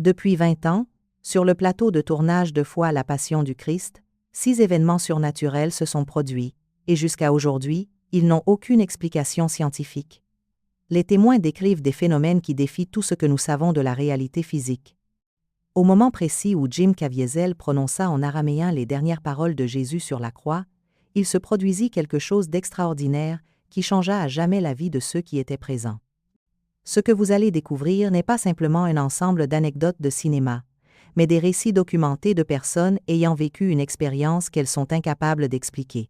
Depuis 20 ans, sur le plateau de tournage de Foi à la Passion du Christ, 6 événements surnaturels se sont produits, et jusqu'à aujourd'hui, ils n'ont aucune explication scientifique. Les témoins décrivent des phénomènes qui défient tout ce que nous savons de la réalité physique. Au moment précis où Jim Caviezel prononça en araméen les dernières paroles de Jésus sur la croix, il se produisit quelque chose d'extraordinaire qui changea à jamais la vie de ceux qui étaient présents. Ce que vous allez découvrir n'est pas simplement un ensemble d'anecdotes de cinéma, mais des récits documentés de personnes ayant vécu une expérience qu'elles sont incapables d'expliquer.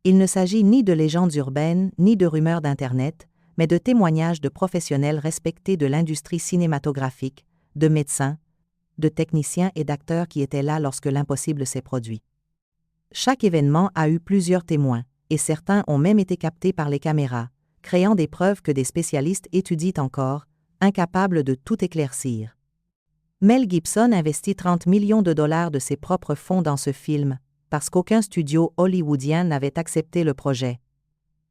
Il ne s'agit ni de légendes urbaines, ni de rumeurs d'Internet, mais de témoignages de professionnels respectés de l'industrie cinématographique, de médecins, de techniciens et d'acteurs qui étaient là lorsque l'impossible s'est produit. Chaque événement a eu plusieurs témoins, et certains ont même été captés par les caméras, créant des preuves que des spécialistes étudient encore, incapables de tout éclaircir. Mel Gibson investit 30 millions de dollars de ses propres fonds dans ce film, parce qu'aucun studio hollywoodien n'avait accepté le projet.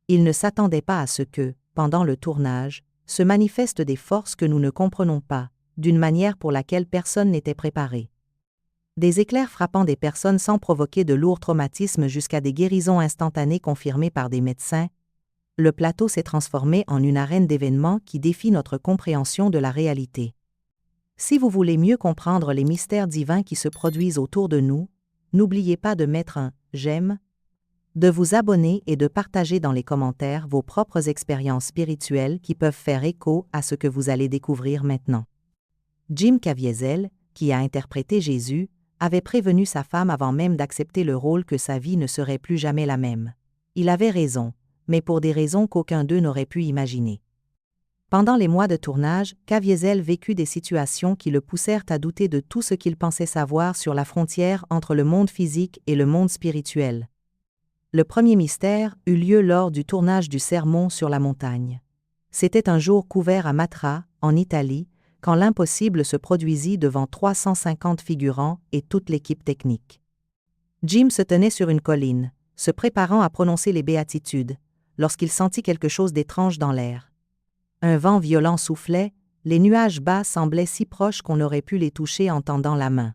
Il ne s'attendait pas à ce que, pendant le tournage, se manifestent des forces que nous ne comprenons pas, d'une manière pour laquelle personne n'était préparé. Des éclairs frappant des personnes sans provoquer de lourds traumatismes jusqu'à des guérisons instantanées confirmées par des médecins, le plateau s'est transformé en une arène d'événements qui défie notre compréhension de la réalité. Si vous voulez mieux comprendre les mystères divins qui se produisent autour de nous, n'oubliez pas de mettre un « j'aime », de vous abonner et de partager dans les commentaires vos propres expériences spirituelles qui peuvent faire écho à ce que vous allez découvrir maintenant. Jim Caviezel, qui a interprété Jésus, avait prévenu sa femme avant même d'accepter le rôle que sa vie ne serait plus jamais la même. Il avait raison, mais pour des raisons qu'aucun d'eux n'aurait pu imaginer. Pendant les mois de tournage, Caviezel vécut des situations qui le poussèrent à douter de tout ce qu'il pensait savoir sur la frontière entre le monde physique et le monde spirituel. Le premier mystère eut lieu lors du tournage du Sermon sur la montagne. C'était un jour couvert à Matra, en Italie, quand l'impossible se produisit devant 350 figurants et toute l'équipe technique. Jim se tenait sur une colline, se préparant à prononcer les béatitudes, lorsqu'il sentit quelque chose d'étrange dans l'air. Un vent violent soufflait, les nuages bas semblaient si proches qu'on aurait pu les toucher en tendant la main.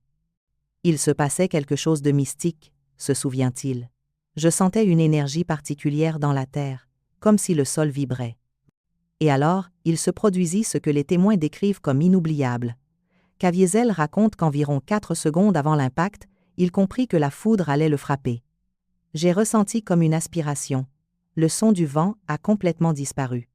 Il se passait quelque chose de mystique, se souvient-il. Je sentais une énergie particulière dans la terre, comme si le sol vibrait. Et alors, il se produisit ce que les témoins décrivent comme inoubliable. Caviezel raconte qu'environ 4 secondes avant l'impact, il comprit que la foudre allait le frapper. J'ai ressenti comme une aspiration. Le son du vent a complètement disparu.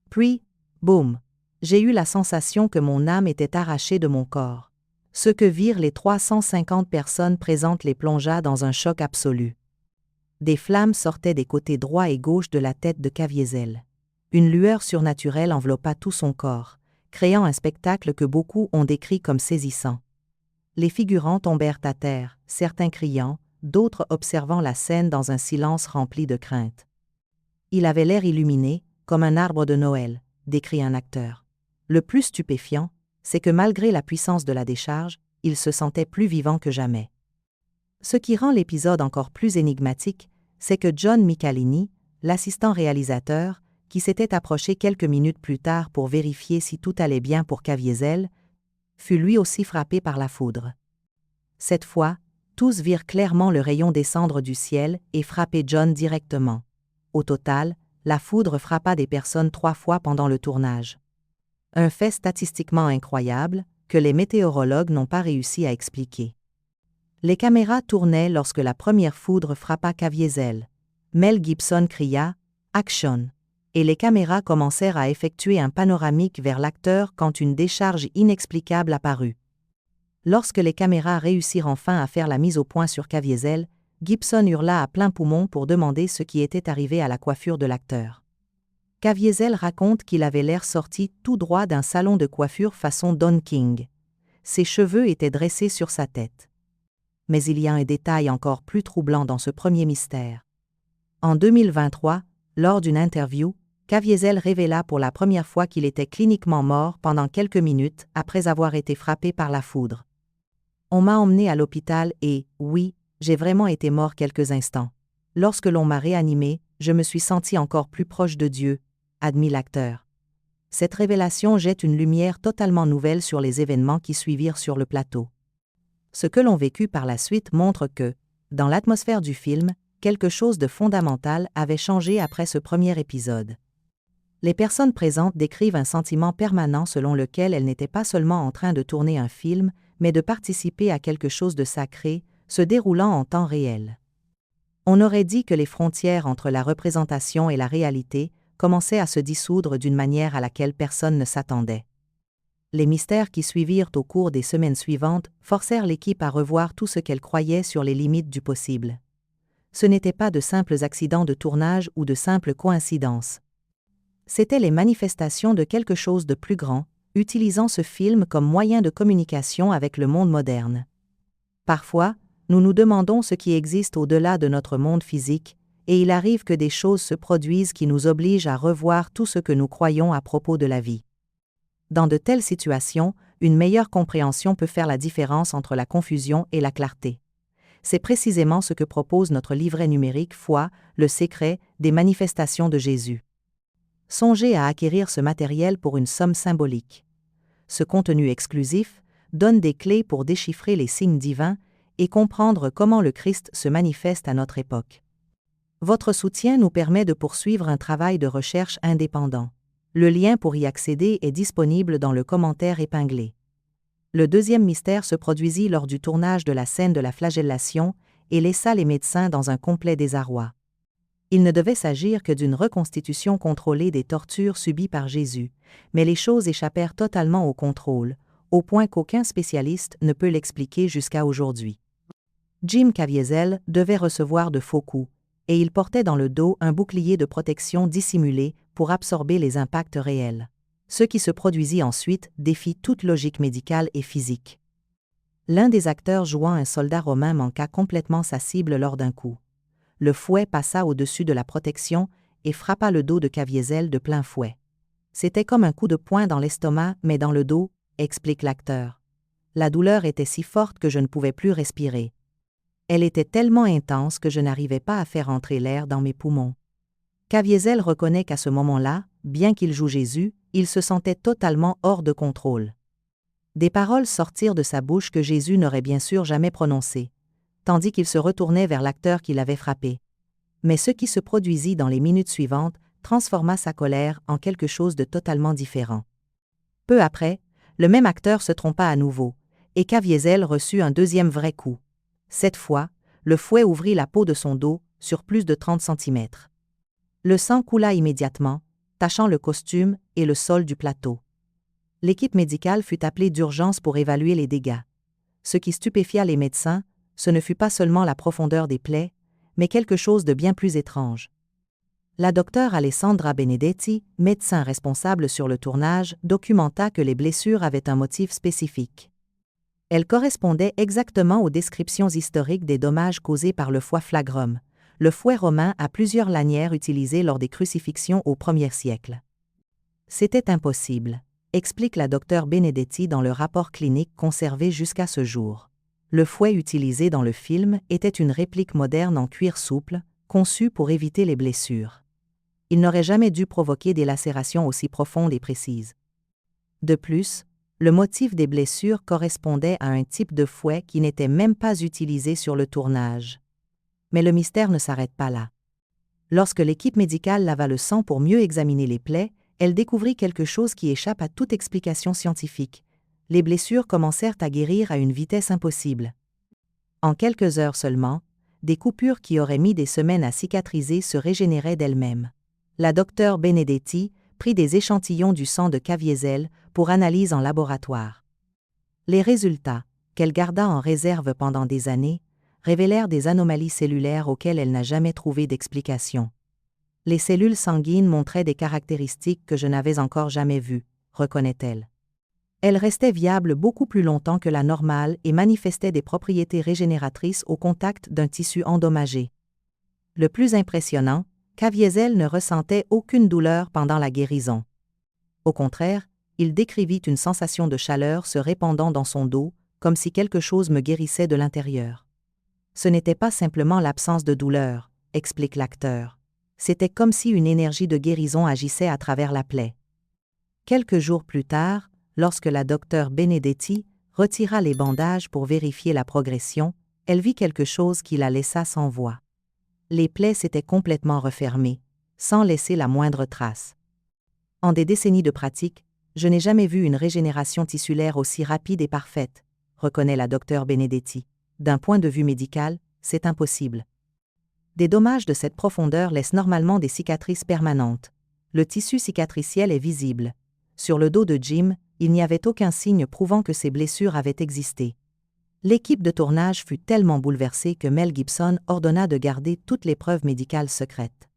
Puis, boum, j'ai eu la sensation que mon âme était arrachée de mon corps. Ce que virent les 350 personnes présentes les plongea dans un choc absolu. Des flammes sortaient des côtés droit et gauche de la tête de Caviezel. Une lueur surnaturelle enveloppa tout son corps, créant un spectacle que beaucoup ont décrit comme saisissant. Les figurants tombèrent à terre, certains criant, d'autres observant la scène dans un silence rempli de crainte. Il avait l'air illuminé, comme un arbre de Noël, décrit un acteur. Le plus stupéfiant, c'est que malgré la puissance de la décharge, il se sentait plus vivant que jamais. Ce qui rend l'épisode encore plus énigmatique, c'est que John Michalini, l'assistant réalisateur, qui s'était approché quelques minutes plus tard pour vérifier si tout allait bien pour Caviezel, fut lui aussi frappé par la foudre. Cette fois, tous virent clairement le rayon descendre du ciel et frapper John directement. Au total, la foudre frappa des personnes 3 fois pendant le tournage. Un fait statistiquement incroyable que les météorologues n'ont pas réussi à expliquer. Les caméras tournaient lorsque la première foudre frappa Caviezel. Mel Gibson cria « Action !» et les caméras commencèrent à effectuer un panoramique vers l'acteur quand une décharge inexplicable apparut. Lorsque les caméras réussirent enfin à faire la mise au point sur Caviezel, Gibson hurla à plein poumon pour demander ce qui était arrivé à la coiffure de l'acteur. Caviezel raconte qu'il avait l'air sorti tout droit d'un salon de coiffure façon Don King. Ses cheveux étaient dressés sur sa tête. Mais il y a un détail encore plus troublant dans ce premier mystère. En 2023, lors d'une interview, Caviezel révéla pour la première fois qu'il était cliniquement mort pendant quelques minutes après avoir été frappé par la foudre. On m'a emmené à l'hôpital et, oui, j'ai vraiment été mort quelques instants. Lorsque l'on m'a réanimé, je me suis senti encore plus proche de Dieu, admit l'acteur. Cette révélation jette une lumière totalement nouvelle sur les événements qui suivirent sur le plateau. Ce que l'on vécut par la suite montre que, dans l'atmosphère du film, quelque chose de fondamental avait changé après ce premier épisode. Les personnes présentes décrivent un sentiment permanent selon lequel elles n'étaient pas seulement en train de tourner un film, mais de participer à quelque chose de sacré, se déroulant en temps réel. On aurait dit que les frontières entre la représentation et la réalité commençaient à se dissoudre d'une manière à laquelle personne ne s'attendait. Les mystères qui suivirent au cours des semaines suivantes forcèrent l'équipe à revoir tout ce qu'elle croyait sur les limites du possible. Ce n'étaient pas de simples accidents de tournage ou de simples coïncidences. C'étaient les manifestations de quelque chose de plus grand, utilisant ce film comme moyen de communication avec le monde moderne. Parfois, nous nous demandons ce qui existe au-delà de notre monde physique, et il arrive que des choses se produisent qui nous obligent à revoir tout ce que nous croyons à propos de la vie. Dans de telles situations, une meilleure compréhension peut faire la différence entre la confusion et la clarté. C'est précisément ce que propose notre livret numérique Foi, le secret des manifestations de Jésus. Songez à acquérir ce matériel pour une somme symbolique. Ce contenu exclusif donne des clés pour déchiffrer les signes divins et comprendre comment le Christ se manifeste à notre époque. Votre soutien nous permet de poursuivre un travail de recherche indépendant. Le lien pour y accéder est disponible dans le commentaire épinglé. Le deuxième mystère se produisit lors du tournage de la scène de la flagellation et laissa les médecins dans un complet désarroi. Il ne devait s'agir que d'une reconstitution contrôlée des tortures subies par Jésus, mais les choses échappèrent totalement au contrôle, au point qu'aucun spécialiste ne peut l'expliquer jusqu'à aujourd'hui. Jim Caviezel devait recevoir de faux coups, et il portait dans le dos un bouclier de protection dissimulé pour absorber les impacts réels. Ce qui se produisit ensuite défie toute logique médicale et physique. L'un des acteurs jouant un soldat romain manqua complètement sa cible lors d'un coup. Le fouet passa au-dessus de la protection et frappa le dos de Caviezel de plein fouet. C'était comme un coup de poing dans l'estomac, mais dans le dos, explique l'acteur. La douleur était si forte que je ne pouvais plus respirer. Elle était tellement intense que je n'arrivais pas à faire entrer l'air dans mes poumons. Caviezel reconnaît qu'à ce moment-là, bien qu'il joue Jésus, il se sentait totalement hors de contrôle. Des paroles sortirent de sa bouche que Jésus n'aurait bien sûr jamais prononcées, tandis qu'il se retournait vers l'acteur qui l'avait frappé. Mais ce qui se produisit dans les minutes suivantes transforma sa colère en quelque chose de totalement différent. Peu après, le même acteur se trompa à nouveau, et Caviezel reçut un deuxième vrai coup. Cette fois, le fouet ouvrit la peau de son dos, sur plus de 30 centimètres. Le sang coula immédiatement, tachant le costume et le sol du plateau. L'équipe médicale fut appelée d'urgence pour évaluer les dégâts. Ce qui stupéfia les médecins, ce ne fut pas seulement la profondeur des plaies, mais quelque chose de bien plus étrange. La docteure Alessandra Benedetti, médecin responsable sur le tournage, documenta que les blessures avaient un motif spécifique. Elles correspondaient exactement aux descriptions historiques des dommages causés par le fouet flagrum, le fouet romain à plusieurs lanières utilisé lors des crucifixions au 1er siècle. C'était impossible, explique la docteure Benedetti dans le rapport clinique conservé jusqu'à ce jour. Le fouet utilisé dans le film était une réplique moderne en cuir souple, conçue pour éviter les blessures. Il n'aurait jamais dû provoquer des lacérations aussi profondes et précises. De plus, le motif des blessures correspondait à un type de fouet qui n'était même pas utilisé sur le tournage. Mais le mystère ne s'arrête pas là. Lorsque l'équipe médicale lava le sang pour mieux examiner les plaies, elle découvrit quelque chose qui échappe à toute explication scientifique. Les blessures commencèrent à guérir à une vitesse impossible. En quelques heures seulement, des coupures qui auraient mis des semaines à cicatriser se régénéraient d'elles-mêmes. La docteure Benedetti prit des échantillons du sang de Caviezel pour analyse en laboratoire. Les résultats, qu'elle garda en réserve pendant des années, révélèrent des anomalies cellulaires auxquelles elle n'a jamais trouvé d'explication. Les cellules sanguines montraient des caractéristiques que je n'avais encore jamais vues, reconnaît-elle. Elles restaient viables beaucoup plus longtemps que la normale et manifestaient des propriétés régénératrices au contact d'un tissu endommagé. Le plus impressionnant, Caviezel ne ressentait aucune douleur pendant la guérison. Au contraire, il décrivit une sensation de chaleur se répandant dans son dos, comme si quelque chose me guérissait de l'intérieur. Ce n'était pas simplement l'absence de douleur, explique l'acteur. C'était comme si une énergie de guérison agissait à travers la plaie. Quelques jours plus tard, lorsque la docteure Benedetti retira les bandages pour vérifier la progression, elle vit quelque chose qui la laissa sans voix. Les plaies s'étaient complètement refermées, sans laisser la moindre trace. En des décennies de pratique, je n'ai jamais vu une régénération tissulaire aussi rapide et parfaite, reconnaît la docteure Benedetti. D'un point de vue médical, c'est impossible. Des dommages de cette profondeur laissent normalement des cicatrices permanentes. Le tissu cicatriciel est visible. Sur le dos de Jim, il n'y avait aucun signe prouvant que ces blessures avaient existé. L'équipe de tournage fut tellement bouleversée que Mel Gibson ordonna de garder toutes les preuves médicales secrètes.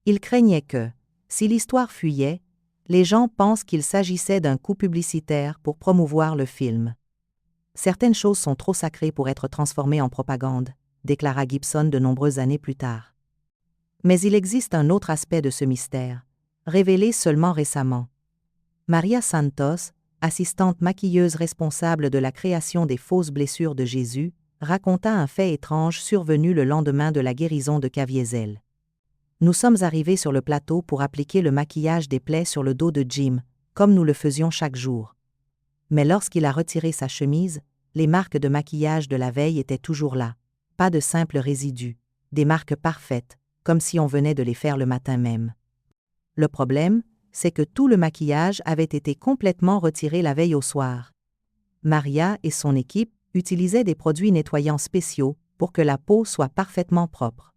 Il craignait que, si l'histoire fuyait, les gens pensent qu'il s'agissait d'un coup publicitaire pour promouvoir le film. Certaines choses sont trop sacrées pour être transformées en propagande, déclara Gibson de nombreuses années plus tard. Mais il existe un autre aspect de ce mystère, révélé seulement récemment. Maria Santos, assistante maquilleuse responsable de la création des fausses blessures de Jésus, raconta un fait étrange survenu le lendemain de la guérison de Caviezel. Nous sommes arrivés sur le plateau pour appliquer le maquillage des plaies sur le dos de Jim, comme nous le faisions chaque jour. Mais lorsqu'il a retiré sa chemise, les marques de maquillage de la veille étaient toujours là. Pas de simples résidus, des marques parfaites, comme si on venait de les faire le matin même. Le problème, c'est que tout le maquillage avait été complètement retiré la veille au soir. Maria et son équipe utilisaient des produits nettoyants spéciaux pour que la peau soit parfaitement propre.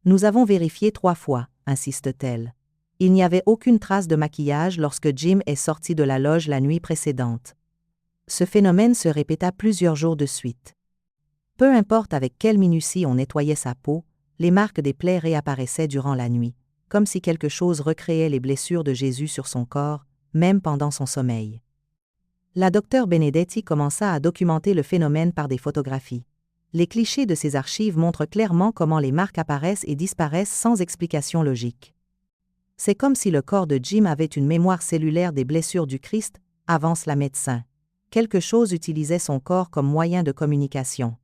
Nous avons vérifié 3 fois, insiste-t-elle. Il n'y avait aucune trace de maquillage lorsque Jim est sorti de la loge la nuit précédente. Ce phénomène se répéta plusieurs jours de suite. Peu importe avec quelle minutie on nettoyait sa peau, les marques des plaies réapparaissaient durant la nuit, comme si quelque chose recréait les blessures de Jésus sur son corps, même pendant son sommeil. La docteure Benedetti commença à documenter le phénomène par des photographies. Les clichés de ces archives montrent clairement comment les marques apparaissent et disparaissent sans explication logique. C'est comme si le corps de Jim avait une mémoire cellulaire des blessures du Christ, avance la médecin. Quelque chose utilisait son corps comme moyen de communication.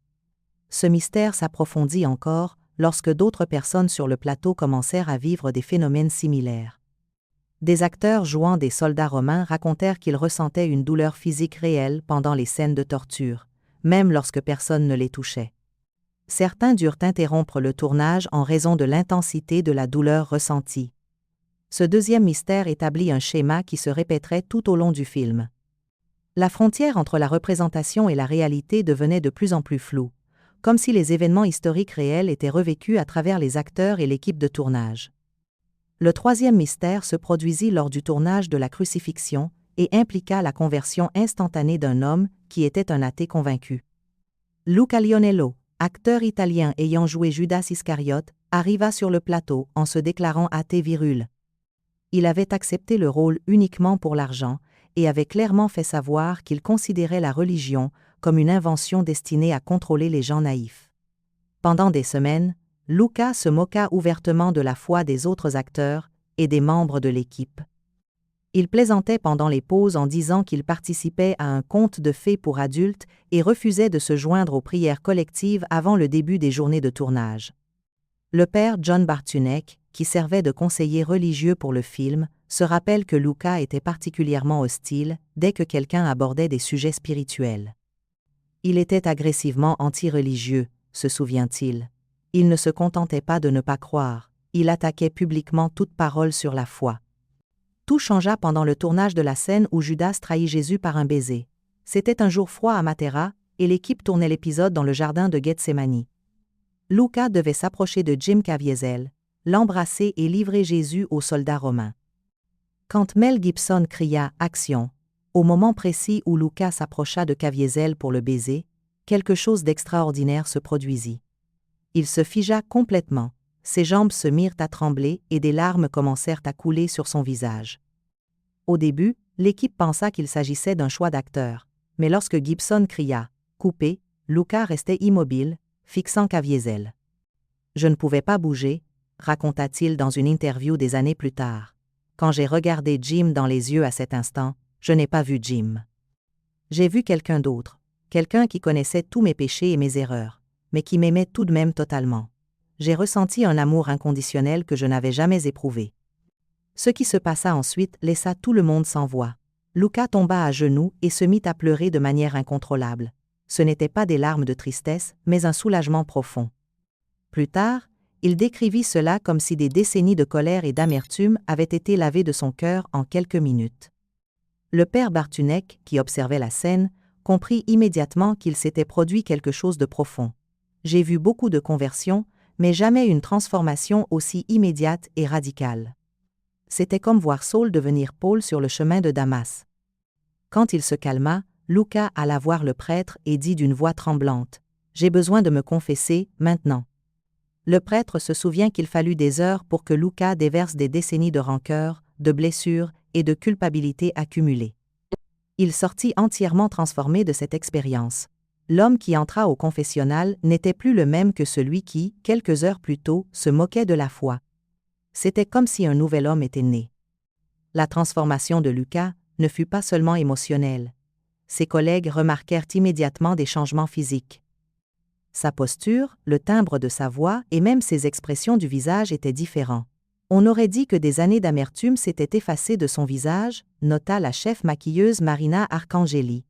Ce mystère s'approfondit encore lorsque d'autres personnes sur le plateau commencèrent à vivre des phénomènes similaires. Des acteurs jouant des soldats romains racontèrent qu'ils ressentaient une douleur physique réelle pendant les scènes de torture, même lorsque personne ne les touchait. Certains durent interrompre le tournage en raison de l'intensité de la douleur ressentie. Ce deuxième mystère établit un schéma qui se répéterait tout au long du film. La frontière entre la représentation et la réalité devenait de plus en plus floue, comme si les événements historiques réels étaient revécus à travers les acteurs et l'équipe de tournage. Le troisième mystère se produisit lors du tournage de la crucifixion et impliqua la conversion instantanée d'un homme qui était un athée convaincu. Luca Lionello, acteur italien ayant joué Judas Iscariote, arriva sur le plateau en se déclarant athée virul. Il avait accepté le rôle uniquement pour l'argent et avait clairement fait savoir qu'il considérait la religion comme une invention destinée à contrôler les gens naïfs. Pendant des semaines, Luca se moqua ouvertement de la foi des autres acteurs et des membres de l'équipe. Il plaisantait pendant les pauses en disant qu'il participait à un conte de fées pour adultes et refusait de se joindre aux prières collectives avant le début des journées de tournage. Le père John Bartunek, qui servait de conseiller religieux pour le film, se rappelle que Luca était particulièrement hostile dès que quelqu'un abordait des sujets spirituels. Il était agressivement anti-religieux, se souvient-il. Il ne se contentait pas de ne pas croire, il attaquait publiquement toute parole sur la foi. Tout changea pendant le tournage de la scène où Judas trahit Jésus par un baiser. C'était un jour froid à Matera, et l'équipe tournait l'épisode dans le jardin de Gethsémani. Luca devait s'approcher de Jim Caviezel, l'embrasser et livrer Jésus aux soldats romains. Quand Mel Gibson cria « Action !» au moment précis où Luca s'approcha de Caviezel pour le baiser, quelque chose d'extraordinaire se produisit. Il se figea complètement, ses jambes se mirent à trembler et des larmes commencèrent à couler sur son visage. Au début, l'équipe pensa qu'il s'agissait d'un choix d'acteur, mais lorsque Gibson cria « Coupé !», Luca restait immobile, fixant Caviezel. « Je ne pouvais pas bouger », raconta-t-il dans une interview des années plus tard. Quand j'ai regardé Jim dans les yeux à cet instant, je n'ai pas vu Jim. J'ai vu quelqu'un d'autre, quelqu'un qui connaissait tous mes péchés et mes erreurs, mais qui m'aimait tout de même totalement. J'ai ressenti un amour inconditionnel que je n'avais jamais éprouvé. Ce qui se passa ensuite laissa tout le monde sans voix. Luca tomba à genoux et se mit à pleurer de manière incontrôlable. Ce n'étaient pas des larmes de tristesse, mais un soulagement profond. Plus tard, il décrivit cela comme si des décennies de colère et d'amertume avaient été lavées de son cœur en quelques minutes. Le père Bartunek, qui observait la scène, comprit immédiatement qu'il s'était produit quelque chose de profond. J'ai vu beaucoup de conversions, mais jamais une transformation aussi immédiate et radicale. C'était comme voir Saul devenir Paul sur le chemin de Damas. Quand il se calma, Luca alla voir le prêtre et dit d'une voix tremblante : « J'ai besoin de me confesser, maintenant. » Le prêtre se souvient qu'il fallut des heures pour que Luca déverse des décennies de rancœur, de blessures et de culpabilité accumulées. Il sortit entièrement transformé de cette expérience. L'homme qui entra au confessionnal n'était plus le même que celui qui, quelques heures plus tôt, se moquait de la foi. C'était comme si un nouvel homme était né. La transformation de Luca ne fut pas seulement émotionnelle. Ses collègues remarquèrent immédiatement des changements physiques. Sa posture, le timbre de sa voix et même ses expressions du visage étaient différents. On aurait dit que des années d'amertume s'étaient effacées de son visage, nota la chef maquilleuse Marina Arcangeli.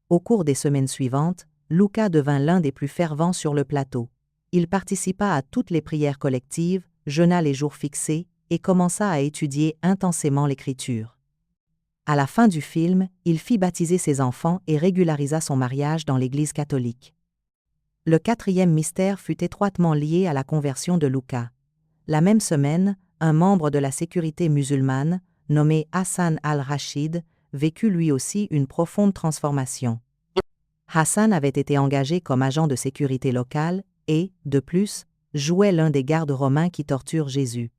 Au cours des semaines suivantes, Luca devint l'un des plus fervents sur le plateau. Il participa à toutes les prières collectives, jeûna les jours fixés et commença à étudier intensément l'écriture. À la fin du film, il fit baptiser ses enfants et régularisa son mariage dans l'Église catholique. Le quatrième mystère fut étroitement lié à la conversion de Luca. La même semaine, un membre de la sécurité musulmane, nommé Hassan al-Rachid, vécut lui aussi une profonde transformation. Hassan avait été engagé comme agent de sécurité locale et, de plus, jouait l'un des gardes romains qui torturent Jésus.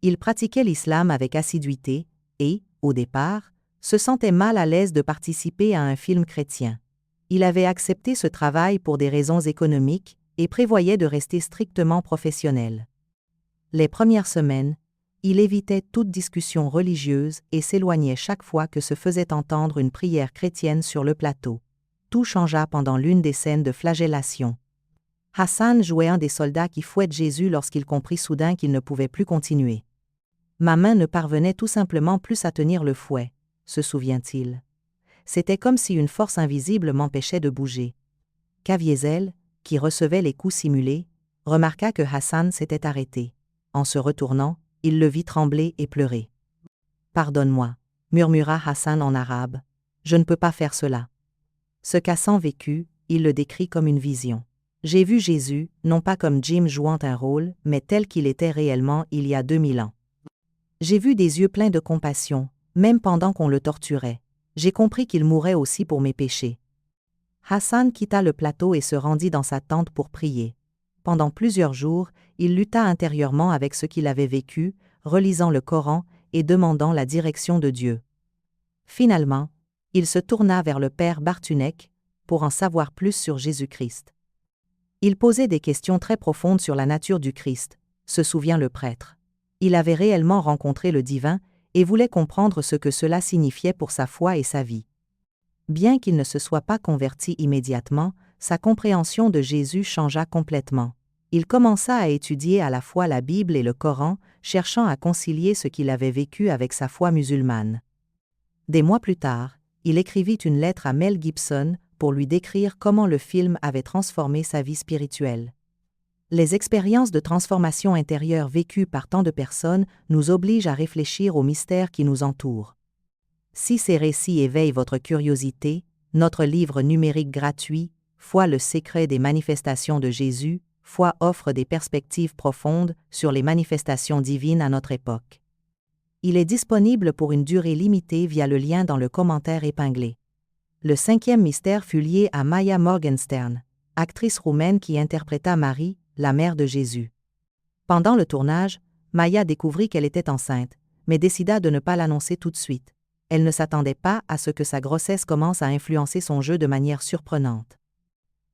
Il pratiquait l'islam avec assiduité et, au départ, se sentait mal à l'aise de participer à un film chrétien. Il avait accepté ce travail pour des raisons économiques et prévoyait de rester strictement professionnel. Les premières semaines, il évitait toute discussion religieuse et s'éloignait chaque fois que se faisait entendre une prière chrétienne sur le plateau. Tout changea pendant l'une des scènes de flagellation. Hassan jouait un des soldats qui fouettent Jésus lorsqu'il comprit soudain qu'il ne pouvait plus continuer. « Ma main ne parvenait tout simplement plus à tenir le fouet », se souvient-il. C'était comme si une force invisible m'empêchait de bouger. Caviezel, qui recevait les coups simulés, remarqua que Hassan s'était arrêté. En se retournant, il le vit trembler et pleurer. « Pardonne-moi, » murmura Hassan en arabe. « Je ne peux pas faire cela. » Ce qu'Hassan vécut, il le décrit comme une vision. « J'ai vu Jésus, non pas comme Jim jouant un rôle, mais tel qu'il était réellement il y a 2000 ans. J'ai vu des yeux pleins de compassion, même pendant qu'on le torturait. J'ai compris qu'il mourait aussi pour mes péchés. » Hassan quitta le plateau et se rendit dans sa tente pour prier. Pendant plusieurs jours, il lutta intérieurement avec ce qu'il avait vécu, relisant le Coran et demandant la direction de Dieu. Finalement, il se tourna vers le père Bartunek pour en savoir plus sur Jésus-Christ. Il posait des questions très profondes sur la nature du Christ, se souvient le prêtre. Il avait réellement rencontré le divin et voulait comprendre ce que cela signifiait pour sa foi et sa vie. Bien qu'il ne se soit pas converti immédiatement, sa compréhension de Jésus changea complètement. Il commença à étudier à la fois la Bible et le Coran, cherchant à concilier ce qu'il avait vécu avec sa foi musulmane. Des mois plus tard, il écrivit une lettre à Mel Gibson pour lui décrire comment le film avait transformé sa vie spirituelle. Les expériences de transformation intérieure vécues par tant de personnes nous obligent à réfléchir aux mystères qui nous entourent. Si ces récits éveillent votre curiosité, notre livre numérique gratuit, Foi le secret des manifestations de Jésus, Foi offre des perspectives profondes sur les manifestations divines à notre époque. Il est disponible pour une durée limitée via le lien dans le commentaire épinglé. Le 5e mystère fut lié à Maya Morgenstern, actrice roumaine qui interpréta Marie, la mère de Jésus. Pendant le tournage, Maya découvrit qu'elle était enceinte, mais décida de ne pas l'annoncer tout de suite. Elle ne s'attendait pas à ce que sa grossesse commence à influencer son jeu de manière surprenante.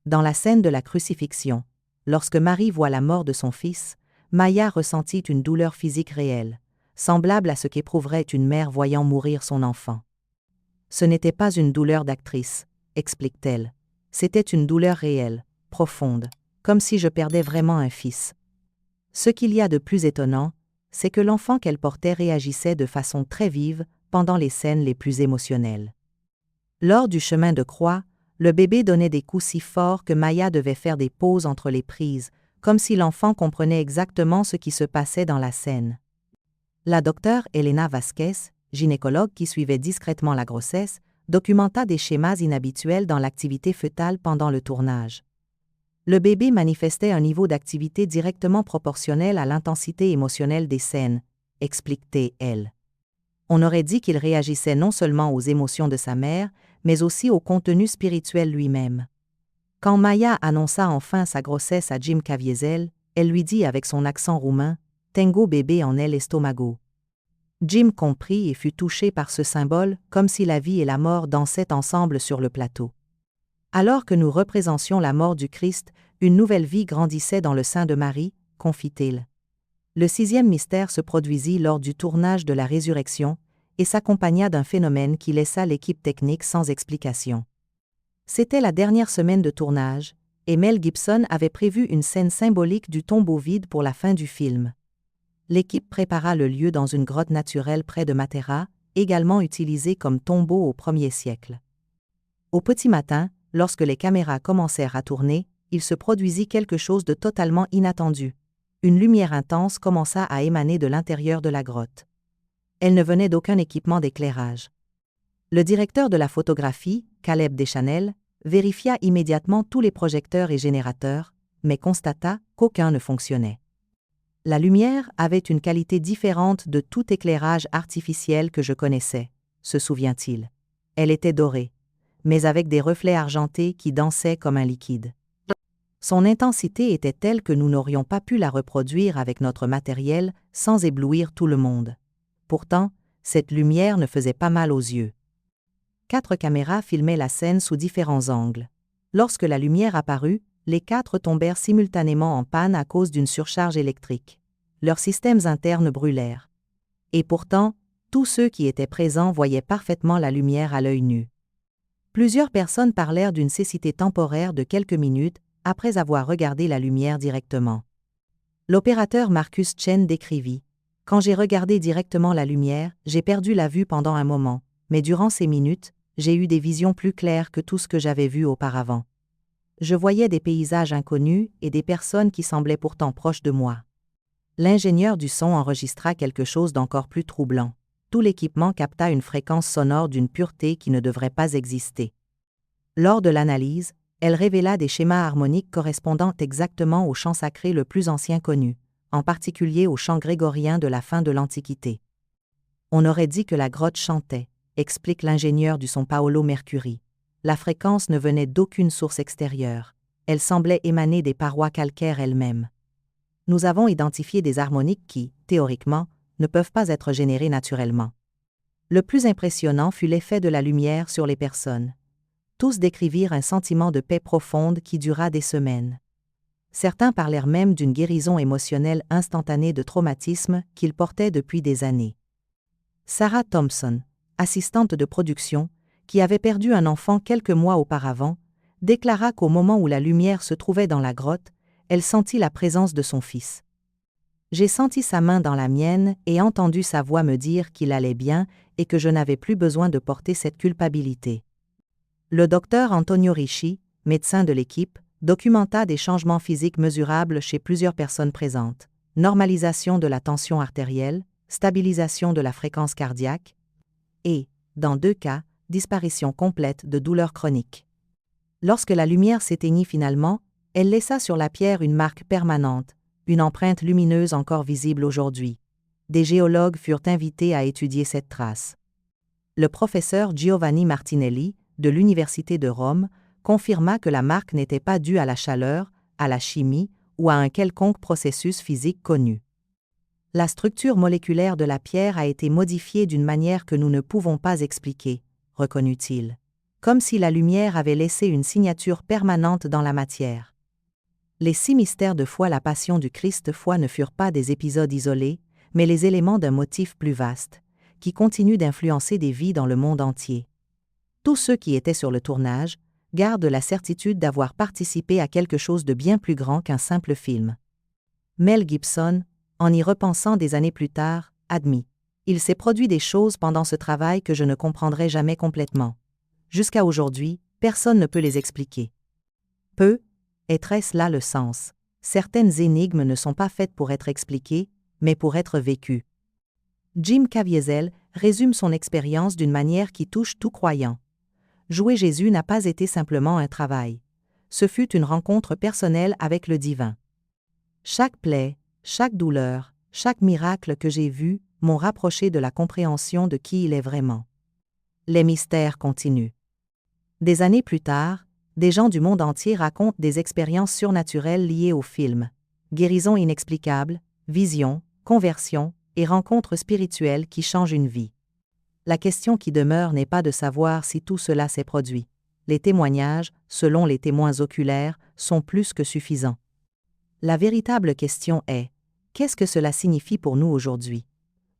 Dans la scène de la crucifixion, lorsque Marie voit la mort de son fils, Maya ressentit une douleur physique réelle, semblable à ce qu'éprouverait une mère voyant mourir son enfant. Ce n'était pas une douleur d'actrice, explique-t-elle. C'était une douleur réelle, profonde, comme si je perdais vraiment un fils. Ce qu'il y a de plus étonnant, c'est que l'enfant qu'elle portait réagissait de façon très vive pendant les scènes les plus émotionnelles. Lors du chemin de croix, le bébé donnait des coups si forts que Maya devait faire des pauses entre les prises, comme si l'enfant comprenait exactement ce qui se passait dans la scène. La docteure Elena Vasquez, gynécologue qui suivait discrètement la grossesse, documenta des schémas inhabituels dans l'activité fœtale pendant le tournage. Le bébé manifestait un niveau d'activité directement proportionnel à l'intensité émotionnelle des scènes, explique-t-elle. On aurait dit qu'il réagissait non seulement aux émotions de sa mère, mais aussi au contenu spirituel lui-même. Quand Maya annonça enfin sa grossesse à Jim Caviezel, elle lui dit avec son accent roumain « Tengo bébé en el estomago ». Jim comprit et fut touché par ce symbole, comme si la vie et la mort dansaient ensemble sur le plateau. Alors que nous représentions la mort du Christ, une nouvelle vie grandissait dans le sein de Marie, confie-t-il. Le 6e mystère se produisit lors du tournage de la résurrection et s'accompagna d'un phénomène qui laissa l'équipe technique sans explication. C'était la dernière semaine de tournage, et Mel Gibson avait prévu une scène symbolique du tombeau vide pour la fin du film. L'équipe prépara le lieu dans une grotte naturelle près de Matera, également utilisée comme tombeau au 1er siècle. Au petit matin, lorsque les caméras commencèrent à tourner, il se produisit quelque chose de totalement inattendu. Une lumière intense commença à émaner de l'intérieur de la grotte. Elle ne venait d'aucun équipement d'éclairage. Le directeur de la photographie, Caleb Deschanel, vérifia immédiatement tous les projecteurs et générateurs, mais constata qu'aucun ne fonctionnait. La lumière avait une qualité différente de tout éclairage artificiel que je connaissais, se souvient-il. Elle était dorée, mais avec des reflets argentés qui dansaient comme un liquide. Son intensité était telle que nous n'aurions pas pu la reproduire avec notre matériel sans éblouir tout le monde. Pourtant, cette lumière ne faisait pas mal aux yeux. 4 caméras filmaient la scène sous différents angles. Lorsque la lumière apparut, les 4 tombèrent simultanément en panne à cause d'une surcharge électrique. Leurs systèmes internes brûlèrent. Et pourtant, tous ceux qui étaient présents voyaient parfaitement la lumière à l'œil nu. Plusieurs personnes parlèrent d'une cécité temporaire de quelques minutes après avoir regardé la lumière directement. L'opérateur Marcus Chen décrivit « Quand j'ai regardé directement la lumière, j'ai perdu la vue pendant un moment, mais durant ces minutes, j'ai eu des visions plus claires que tout ce que j'avais vu auparavant. Je voyais des paysages inconnus et des personnes qui semblaient pourtant proches de moi. » L'ingénieur du son enregistra quelque chose d'encore plus troublant. Tout l'équipement capta une fréquence sonore d'une pureté qui ne devrait pas exister. Lors de l'analyse, elle révéla des schémas harmoniques correspondant exactement au chant sacré le plus ancien connu, en particulier au chant grégorien de la fin de l'Antiquité. On aurait dit que la grotte chantait, explique l'ingénieur du son Paolo Mercuri. La fréquence ne venait d'aucune source extérieure, elle semblait émaner des parois calcaires elles-mêmes. Nous avons identifié des harmoniques qui, théoriquement, ne peuvent pas être générées naturellement. Le plus impressionnant fut l'effet de la lumière sur les personnes. Tous décrivirent un sentiment de paix profonde qui dura des semaines. Certains parlèrent même d'une guérison émotionnelle instantanée de traumatisme qu'ils portaient depuis des années. Sarah Thompson, assistante de production, qui avait perdu un enfant quelques mois auparavant, déclara qu'au moment où la lumière se trouvait dans la grotte, elle sentit la présence de son fils. « J'ai senti sa main dans la mienne et entendu sa voix me dire qu'il allait bien et que je n'avais plus besoin de porter cette culpabilité. » Le docteur Antonio Ricci, médecin de l'équipe, documenta des changements physiques mesurables chez plusieurs personnes présentes. Normalisation de la tension artérielle, stabilisation de la fréquence cardiaque et, dans 2 cas, disparition complète de douleurs chroniques. Lorsque la lumière s'éteignit finalement, elle laissa sur la pierre une marque permanente, une empreinte lumineuse encore visible aujourd'hui. Des géologues furent invités à étudier cette trace. Le professeur Giovanni Martinelli, de l'Université de Rome, confirma que la marque n'était pas due à la chaleur, à la chimie ou à un quelconque processus physique connu. La structure moléculaire de la pierre a été modifiée d'une manière que nous ne pouvons pas expliquer, reconnut-il, comme si la lumière avait laissé une signature permanente dans la matière. Les 6 mystères de foi, la passion du Christ foi ne furent pas des épisodes isolés, mais les éléments d'un motif plus vaste, qui continue d'influencer des vies dans le monde entier. Tous ceux qui étaient sur le tournage gardent la certitude d'avoir participé à quelque chose de bien plus grand qu'un simple film. Mel Gibson, en y repensant des années plus tard, admis. Il s'est produit des choses pendant ce travail que je ne comprendrai jamais complètement. Jusqu'à aujourd'hui, personne ne peut les expliquer. Est-ce là le sens? Certaines énigmes ne sont pas faites pour être expliquées, mais pour être vécues. Jim Caviezel résume son expérience d'une manière qui touche tout croyant. Jouer Jésus n'a pas été simplement un travail. Ce fut une rencontre personnelle avec le divin. Chaque plaie, chaque douleur, chaque miracle que j'ai vu m'ont rapproché de la compréhension de qui il est vraiment. Les mystères continuent. Des années plus tard, des gens du monde entier racontent des expériences surnaturelles liées au film. Guérisons inexplicables, visions, conversions et rencontres spirituelles qui changent une vie. La question qui demeure n'est pas de savoir si tout cela s'est produit. Les témoignages, selon les témoins oculaires, sont plus que suffisants. La véritable question est, qu'est-ce que cela signifie pour nous aujourd'hui?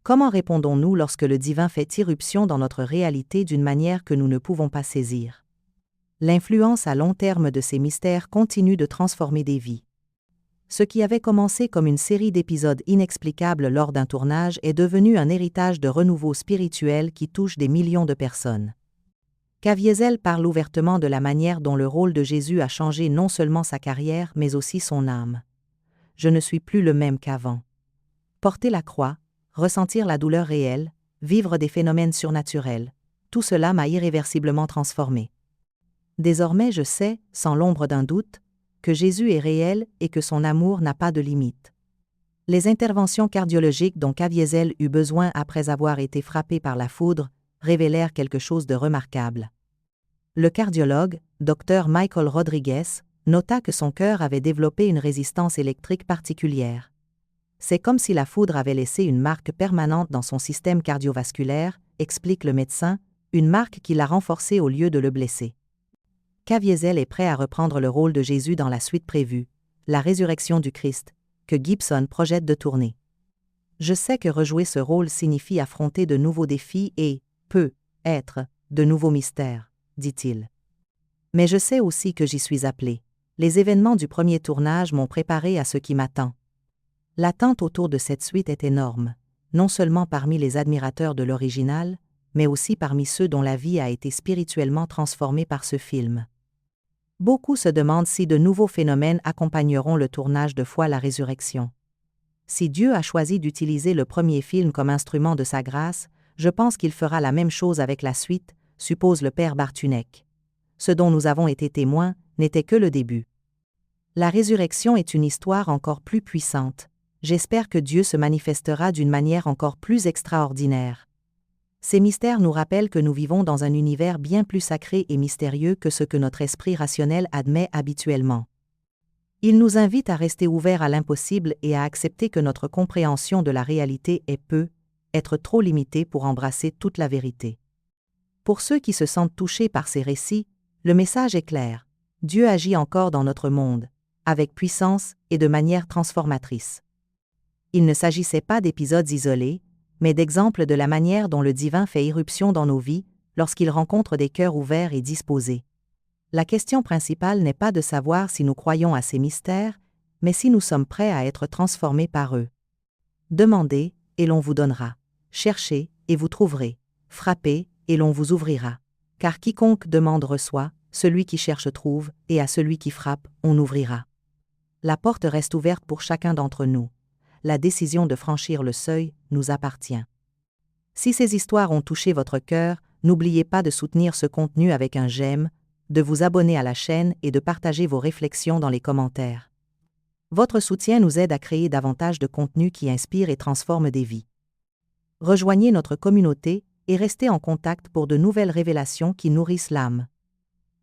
Comment répondons-nous lorsque le divin fait irruption dans notre réalité d'une manière que nous ne pouvons pas saisir? L'influence à long terme de ces mystères continue de transformer des vies. Ce qui avait commencé comme une série d'épisodes inexplicables lors d'un tournage est devenu un héritage de renouveau spirituel qui touche des millions de personnes. Caviezel parle ouvertement de la manière dont le rôle de Jésus a changé non seulement sa carrière mais aussi son âme. Je ne suis plus le même qu'avant. Porter la croix, ressentir la douleur réelle, vivre des phénomènes surnaturels, tout cela m'a irréversiblement transformé. Désormais je sais, sans l'ombre d'un doute, que Jésus est réel et que son amour n'a pas de limite. Les interventions cardiologiques dont Caviezel eut besoin après avoir été frappé par la foudre révélèrent quelque chose de remarquable. Le cardiologue, Dr Michael Rodriguez, nota que son cœur avait développé une résistance électrique particulière. C'est comme si la foudre avait laissé une marque permanente dans son système cardiovasculaire, explique le médecin, une marque qui l'a renforcé au lieu de le blesser. Caviezel est prêt à reprendre le rôle de Jésus dans la suite prévue, la résurrection du Christ, que Gibson projette de tourner. Je sais que rejouer ce rôle signifie affronter de nouveaux défis et, peut-être, de nouveaux mystères, dit-il. Mais je sais aussi que j'y suis appelé. Les événements du premier tournage m'ont préparé à ce qui m'attend. L'attente autour de cette suite est énorme, non seulement parmi les admirateurs de l'original, mais aussi parmi ceux dont la vie a été spirituellement transformée par ce film. Beaucoup se demandent si de nouveaux phénomènes accompagneront le tournage de Foi la résurrection. Si Dieu a choisi d'utiliser le premier film comme instrument de sa grâce, je pense qu'il fera la même chose avec la suite, suppose le père Bartunek. Ce dont nous avons été témoins n'était que le début. La résurrection est une histoire encore plus puissante. J'espère que Dieu se manifestera d'une manière encore plus extraordinaire. Ces mystères nous rappellent que nous vivons dans un univers bien plus sacré et mystérieux que ce que notre esprit rationnel admet habituellement. Ils nous invitent à rester ouverts à l'impossible et à accepter que notre compréhension de la réalité être trop limitée pour embrasser toute la vérité. Pour ceux qui se sentent touchés par ces récits, le message est clair. Dieu agit encore dans notre monde, avec puissance et de manière transformatrice. Il ne s'agissait pas d'épisodes isolés, mais d'exemples de la manière dont le divin fait irruption dans nos vies lorsqu'il rencontre des cœurs ouverts et disposés. La question principale n'est pas de savoir si nous croyons à ces mystères, mais si nous sommes prêts à être transformés par eux. Demandez, et l'on vous donnera. Cherchez, et vous trouverez. Frappez, et l'on vous ouvrira. Car quiconque demande reçoit, celui qui cherche trouve, et à celui qui frappe, on ouvrira. La porte reste ouverte pour chacun d'entre nous. La décision de franchir le seuil nous appartient. Si ces histoires ont touché votre cœur, n'oubliez pas de soutenir ce contenu avec un j'aime, de vous abonner à la chaîne et de partager vos réflexions dans les commentaires. Votre soutien nous aide à créer davantage de contenu qui inspire et transforme des vies. Rejoignez notre communauté et restez en contact pour de nouvelles révélations qui nourrissent l'âme.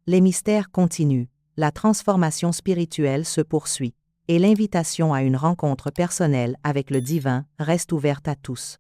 Les mystères continuent, la transformation spirituelle se poursuit, et l'invitation à une rencontre personnelle avec le divin reste ouverte à tous.